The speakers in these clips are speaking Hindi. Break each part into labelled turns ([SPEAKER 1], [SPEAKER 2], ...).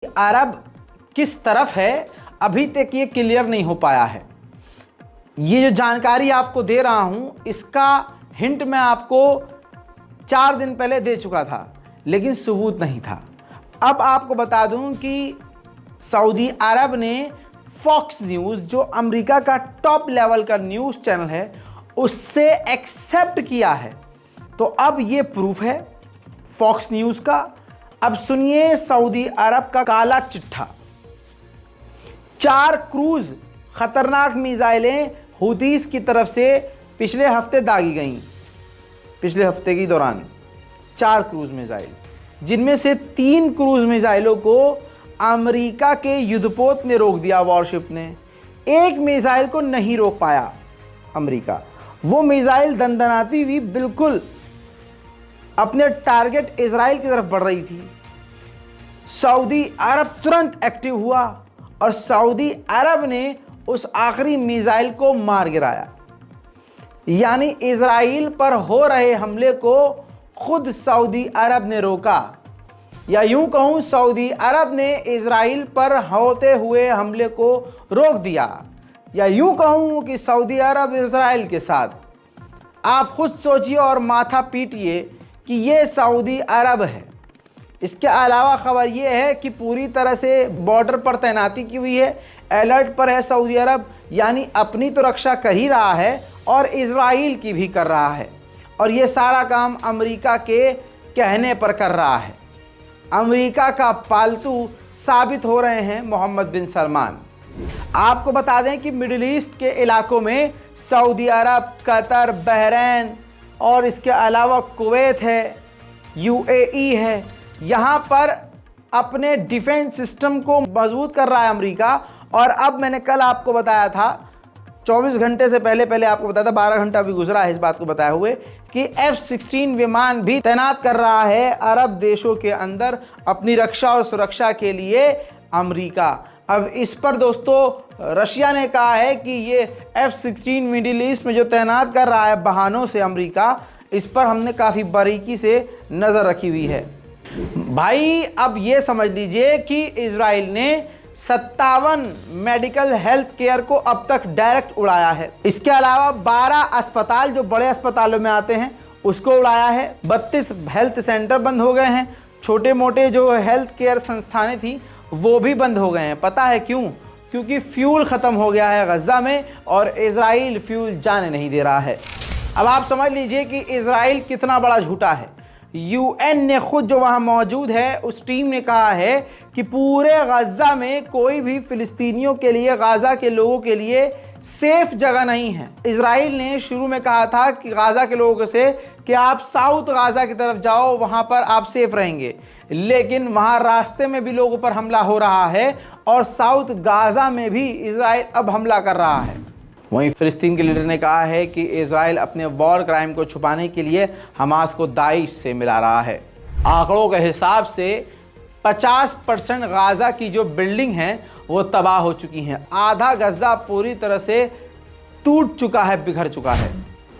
[SPEAKER 1] अरब किस तरफ है अभी तक ये क्लियर नहीं हो पाया है। ये जो जानकारी आपको दे रहा हूं इसका हिंट मैं आपको 4 दिन पहले दे चुका था, लेकिन सबूत नहीं था। अब आपको बता दूं कि सऊदी अरब ने फॉक्स न्यूज़, जो अमेरिका का टॉप लेवल का न्यूज़ चैनल है, उससे एक्सेप्ट किया है। तो अब ये प्रूफ है फॉक्स न्यूज़ का। अब सुनिए सऊदी अरब का काला चिट्ठा। 4 क्रूज खतरनाक मिसाइलें हुतीस की तरफ से पिछले हफ्ते दागी गईं। पिछले हफ्ते के दौरान 4 क्रूज मिसाइल, जिनमें से 3 क्रूज मिसाइलों को अमेरिका के युद्धपोत ने रोक दिया, वॉरशिप ने। एक मिसाइल को नहीं रोक पाया अमेरिका। वो मिसाइल दंदनाती हुई बिल्कुल अपने टारगेट इजराइल की तरफ बढ़ रही थी। सऊदी अरब तुरंत एक्टिव हुआ और सऊदी अरब ने उस आखिरी मिसाइल को मार गिराया। यानी इजराइल पर हो रहे हमले को खुद सऊदी अरब ने रोका, या यूं कहूं सऊदी अरब ने इजराइल पर होते हुए हमले को रोक दिया, या यूं कहूं कि सऊदी अरब इजराइल के साथ। आप खुद सोचिए और माथा पीटिए कि ये सऊदी अरब है। इसके अलावा खबर ये है कि पूरी तरह से बॉर्डर पर तैनाती की हुई है, अलर्ट पर है सऊदी अरब। यानी अपनी तो रक्षा कर ही रहा है और इजराइल की भी कर रहा है, और ये सारा काम अमेरिका के कहने पर कर रहा है। अमेरिका का पालतू साबित हो रहे हैं मोहम्मद बिन सलमान। आपको बता दें कि मिडिल ईस्ट के इलाकों में सऊदी अरब, कतर, बहरीन और इसके अलावा कुवैत है, यूएई है, यहाँ पर अपने डिफेंस सिस्टम को मजबूत कर रहा है अमेरिका। और अब मैंने कल आपको बताया था, 24 घंटे से पहले आपको बताया था, 12 घंटा भी गुजरा है इस बात को बताए हुए, कि F-16 विमान भी तैनात कर रहा है अरब देशों के अंदर अपनी रक्षा और सुरक्षा के लिए अमेरिका। अब इस पर दोस्तों रशिया ने कहा है कि ये F-16 मिडिल ईस्ट में जो तैनात कर रहा है बहानों से अमेरिका, इस पर हमने काफ़ी बारीकी से नज़र रखी हुई है। भाई अब ये समझ लीजिए कि इजराइल ने 57 मेडिकल हेल्थ केयर को अब तक डायरेक्ट उड़ाया है। इसके अलावा 12 अस्पताल जो बड़े अस्पतालों में आते हैं उसको उड़ाया है। 32 हेल्थ सेंटर बंद हो गए हैं। छोटे मोटे जो हेल्थ केयर संस्थानें थी वो भी बंद हो गए हैं। पता है क्यों? क्योंकि फ्यूल ख़त्म हो गया है गज़ा में और इजराइल फ्यूल जाने नहीं दे रहा है। अब आप समझ लीजिए कि इजराइल कितना बड़ा झूठा है। यूएन ने खुद जो वहाँ मौजूद है उस टीम ने कहा है कि पूरे गज़ा में कोई भी फ़िलिस्तीनियों के लिए, गाज़ा के लोगों के लिए सेफ जगह नहीं है। इजराइल ने शुरू में कहा था कि गाज़ा के लोगों से कि आप साउथ गाज़ा की तरफ जाओ, वहाँ पर आप सेफ रहेंगे, लेकिन वहाँ रास्ते में भी लोगों पर हमला हो रहा है और साउथ गाज़ा में भी इजराइल अब हमला कर रहा है। वहीं फ़िलिस्तीन के लीडर ने कहा है कि इजराइल अपने वॉर क्राइम को छुपाने के लिए हमास को दाइश से मिला रहा है। आंकड़ों के हिसाब से 50% गाज़ा की जो बिल्डिंग हैं वो तबाह हो चुकी हैं। आधा गज़ा पूरी तरह से टूट चुका है, बिखर चुका है।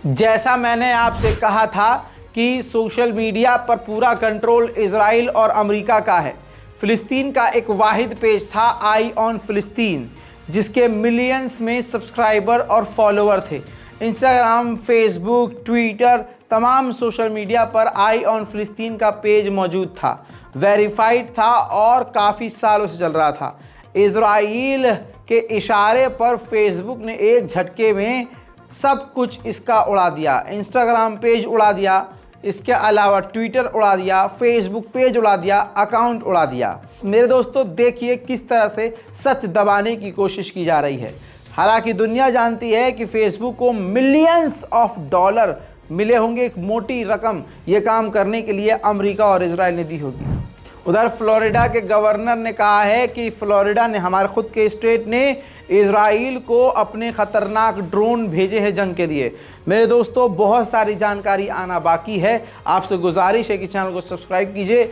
[SPEAKER 1] जैसा मैंने आपसे कहा था कि सोशल मीडिया पर पूरा कंट्रोल इजराइल और अमेरिका का है। फ़िलिस्तीन का एक वाहिद पेज था, आई ऑन फ़िलिस्तीन, जिसके मिलियंस में सब्सक्राइबर और फॉलोअर थे। इंस्टाग्राम, फेसबुक, ट्विटर, तमाम सोशल मीडिया पर आई ऑन फ़िलिस्तीन का पेज मौजूद था, वेरीफाइड था और काफ़ी सालों से चल रहा था। इजराइल के इशारे पर फेसबुक ने एक झटके में सब कुछ इसका उड़ा दिया। इंस्टाग्राम पेज उड़ा दिया, इसके अलावा ट्विटर उड़ा दिया, फेसबुक पेज उड़ा दिया, अकाउंट उड़ा दिया। मेरे दोस्तों देखिए किस तरह से सच दबाने की कोशिश की जा रही है। हालांकि दुनिया जानती है कि फेसबुक को मिलियंस ऑफ डॉलर मिले होंगे, एक मोटी रकम ये काम करने के लिए अमेरिका और इजराइल ने दी होगी। उधर फ्लोरिडा के गवर्नर ने कहा है कि फ्लोरिडा ने, हमारे खुद के स्टेट ने, इजराइल को अपने ख़तरनाक ड्रोन भेजे हैं जंग के लिए। मेरे दोस्तों बहुत सारी जानकारी आना बाकी है। आपसे गुजारिश है कि चैनल को सब्सक्राइब कीजिए।